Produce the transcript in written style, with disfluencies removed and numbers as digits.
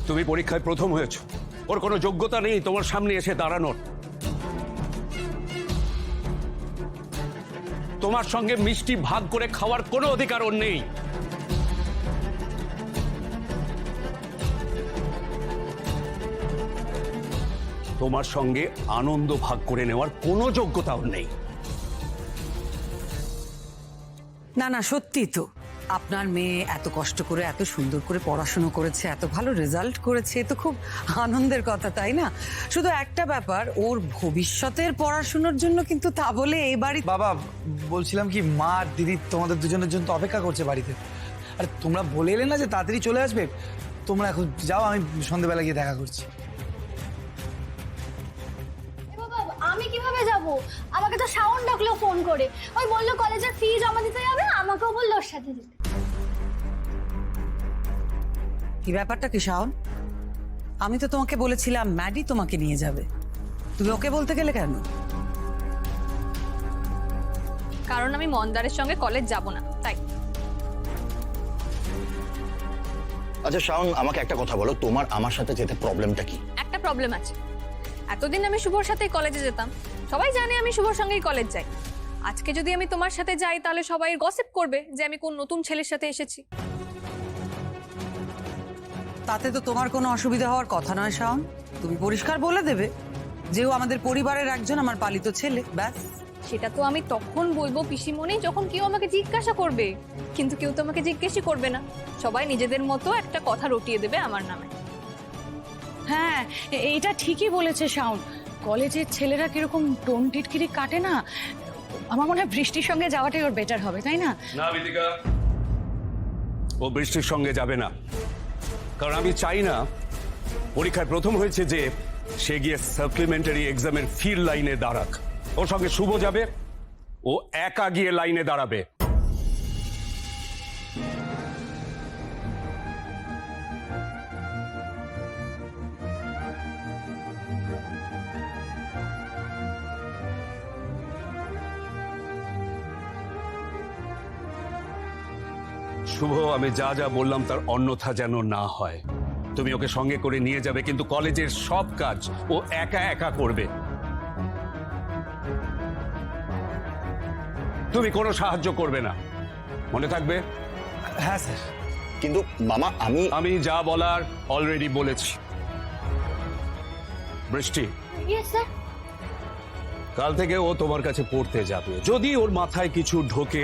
তুমি পরীক্ষায় প্রথম হয়েছো, ওর কোনো যোগ্যতা নেই তোমার সামনে এসে দাঁড়ানোর। তোমার সঙ্গে মিষ্টি ভাগ করে খাওয়ার কোনো অধিকার ওর নেই। তোমার সঙ্গে আনন্দ ভাগ করে নেওয়ার কোনো যোগ্যতা ওর নেই। না না, সত্যি তো আপনার মেয়ে এত কষ্ট করে এত সুন্দর করে পড়াশুনো করেছে, এত ভালো রেজাল্ট করেছে, তো খুব আনন্দের কথা, তাই না? শুধু একটা ব্যাপার, ওর ভবিষ্যতের পড়াশুনোর জন্য কিন্তু তা বলে এই বাড়ি। বাবা, বলছিলাম কি, মা আর দিদি তোমাদের দুজনের জন্য তো অপেক্ষা করছে বাড়িতে। আর তোমরা বলে এলে না যে তাড়াতাড়ি চলে আসবে, তোমরা এখন যাও, আমি সন্ধ্যেবেলা গিয়ে দেখা করছি। আমি কিভাবে যাব? আমাকে তো শাওন ডাকলো ফোন করে, ওই বললো কলেজের ফি জমা দিতে যাবে, আমাকেও বললো ওর সাথে যেতে। কি ব্যাপারটা কি শাওন? আমি তো তোমাকে বলেছিলাম ম্যাডি তোমাকে নিয়ে যাবে, তুমি ওকে বলতে গেলে কেন? কারণ আমি মন্দারের সঙ্গে কলেজ যাব না, তাই। আচ্ছা শাওন, আমাকে একটা কথা বলো, তোমার আমার সাথে যেতে প্রবলেমটা কি? একটা প্রবলেম আছে। এতদিন আমি শুভর সাথেই কলেজে যেতাম, সবাই জানে আমি শুভর সঙ্গেই কলেজ যাই। আজকে যদি আমি তোমার সাথে যাই তাহলে সবাই গসিপ করবে যে আমি কোন নতুন ছেলের সাথে এসেছি। তাতে তো তোমার কোনো অসুবিধা হওয়ার কথা নয় শাওন। তুমি পরিষ্কার বলে দেবে যে ও আমাদের পরিবারের একজন, আমার পালিত ছেলে, ব্যাস। সেটা তো আমি তখন বলবো পিসিমণি, যখন কেউ আমাকে জিজ্ঞাসা করবে। কিন্তু কেউ তো আমাকে জিজ্ঞেসই করবে না, সবাই নিজেদের মতো একটা কথা রটিয়ে দেবে আমার নামে। হ্যাঁ, এইটা ঠিকই বলেছে শাওন। কলেজের ছেলেরা কিরকম টোন টিটকিরি কাটে না, আমার মনে হয় বৃষ্টির সঙ্গে যাওয়াটাই ওর বেটার হবে, তাই না? না বিদিকা, ও বৃষ্টির সঙ্গে যাবে না। কারণ আমি চাই না পরীক্ষায় প্রথম হয়েছে যে সে গিয়ে সাপ্লিমেন্টারি এক্সামের ফির লাইনে দাঁড়াক। ওর সঙ্গে শুভ যাবে, ও একা গিয়ে লাইনে দাঁড়াবে। শুভ, আমি যা যা বললাম তার অন্যথা যেন না হয়। তুমি ওকে সঙ্গে করে নিয়ে যাবে, কিন্তু কলেজের সব কাজ ও একা একা করবে। তুমি কোনো সাহায্য করবে না, মনে থাকবে? হ্যাঁ স্যার। কিন্তু মামা, আমি যা বলার অলরেডি বলেছি। বৃষ্টি, ইয়েস স্যার। কাল থেকে ও তোমার কাছে পড়তে যাবে। যদি ওর মাথায় কিছু ঢোকে